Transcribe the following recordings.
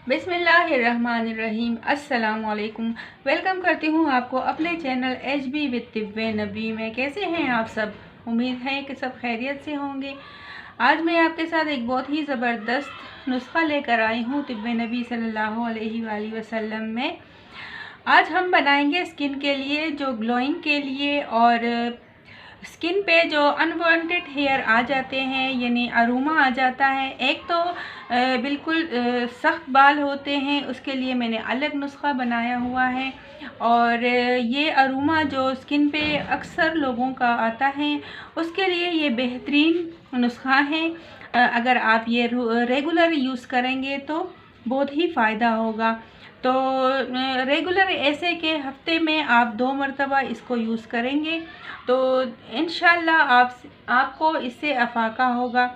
बिस्मिल्लाहिर्रहमानिर्रहीम। अस्सलामुअलैकुम। वेलकम करती हूँ आपको अपने चैनल HB विद तिब्बे नबी में। कैसे हैं आप सब? उम्मीद है कि सब खैरियत से होंगे। आज मैं आपके साथ एक बहुत ही ज़बरदस्त नुस्खा लेकर आई हूँ तिब्बे नबी सल्लल्लाहु अलैहि वसल्लम में। आज हम बनाएंगे स्किन के लिए, जो ग्लोइंग के लिए, और स्किन पे जो अनवांटेड हेयर आ जाते हैं, यानी अरोमा आ जाता है। एक तो बिल्कुल सख्त बाल होते हैं, उसके लिए मैंने अलग नुस्खा बनाया हुआ है। और ये अरोमा जो स्किन पे अक्सर लोगों का आता है, उसके लिए ये बेहतरीन नुस्खा है। अगर आप ये रेगुलर यूज़ करेंगे तो बहुत ही फ़ायदा होगा। तो रेगुलर ऐसे कि हफ्ते में आप 2 मरतबा इसको यूज़ करेंगे तो इंशाल्लाह आपको इससे अफाका होगा।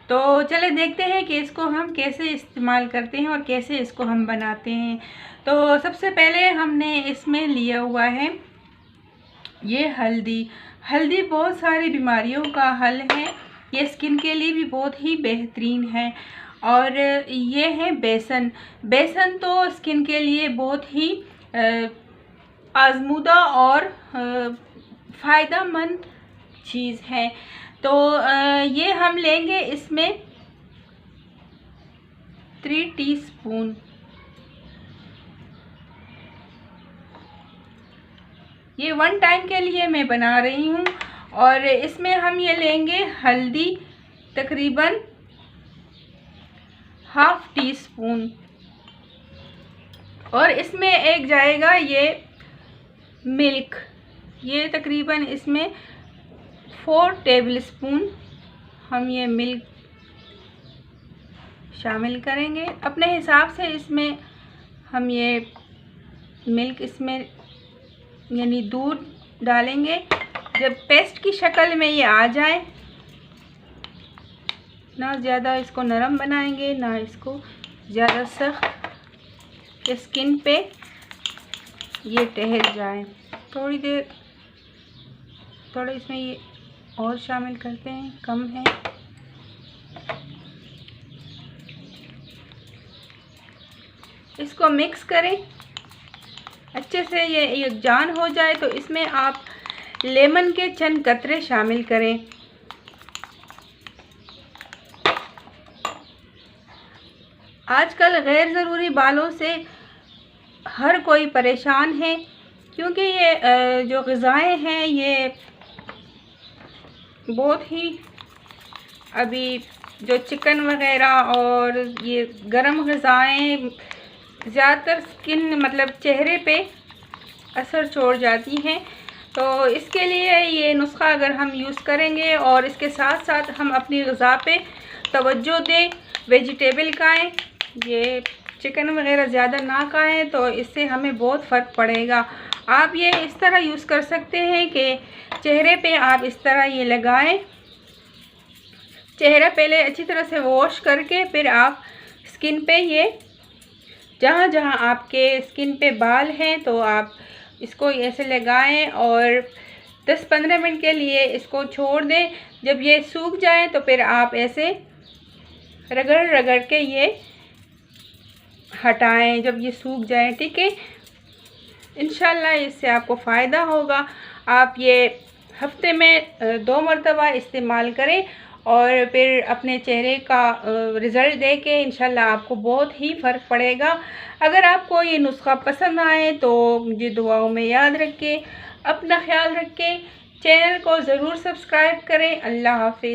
तो चले देखते हैं कि इसको हम कैसे इस्तेमाल करते हैं और कैसे इसको हम बनाते हैं। तो सबसे पहले हमने इसमें लिया हुआ है ये हल्दी बहुत सारी बीमारियों का हल है। ये स्किन के लिए भी बहुत ही बेहतरीन है। और ये है बेसन तो स्किन के लिए बहुत ही आजमूदा और फ़ायदेमंद चीज़ है। तो ये हम लेंगे इसमें 3 टीस्पून। ये 1 टाइम के लिए मैं बना रही हूँ। और इसमें हम ये लेंगे हल्दी तकरीबन ½ टीस्पून। और इसमें एक जाएगा ये मिल्क, ये तकरीबन इसमें 4 टेबलस्पून हम ये मिल्क शामिल करेंगे। अपने हिसाब से इसमें हम ये मिल्क इसमें यानी दूध डालेंगे। जब पेस्ट की शक्ल में ये आ जाए, ना ज़्यादा इसको नरम बनाएंगे ना इसको ज़्यादा सख्त, स्किन पे ये ठहर जाए। थोड़ी देर थोड़ा इसमें ये और शामिल करते हैं, कम है। इसको मिक्स करें अच्छे से, ये यकजान हो जाए तो इसमें आप लेमन के चंद कतरे शामिल करें। आजकल गैर ज़रूरी बालों से हर कोई परेशान है, क्योंकि ये जो ग़िज़ाएँ हैं ये बहुत ही अभी जो चिकन वग़ैरह और ये गरम ग़िज़ाएँ ज़्यादातर स्किन मतलब चेहरे पे असर छोड़ जाती हैं। तो इसके लिए ये नुस्खा अगर हम यूज़ करेंगे और इसके साथ साथ हम अपनी ग़िज़ा पे तवज्जो दें, वेजिटेबल खाएँ, ये चिकन वग़ैरह ज़्यादा ना खाएँ, तो इससे हमें बहुत फ़र्क पड़ेगा। आप ये इस तरह यूज़ कर सकते हैं कि चेहरे पे आप इस तरह ये लगाएं। चेहरा पहले अच्छी तरह से वॉश करके फिर आप स्किन पे ये जहाँ जहाँ आपके स्किन पे बाल हैं तो आप इसको ऐसे लगाएं और 10-15 मिनट के लिए इसको छोड़ दें। जब ये सूख जाए तो फिर आप ऐसे रगड़ रगड़ के ये हटाएं जब ये सूख जाए, ठीक है। इंशाल्लाह इससे आपको फ़ायदा होगा। आप ये हफ्ते में 2 मरतबा इस्तेमाल करें और फिर अपने चेहरे का रिज़ल्ट देखें। इंशाल्लाह आपको बहुत ही फ़र्क पड़ेगा। अगर आपको ये नुस्खा पसंद आए तो मुझे दुआओं में याद रखें। अपना ख्याल रखें। चैनल को ज़रूर सब्सक्राइब करें। अल्लाह हाफ़िज़।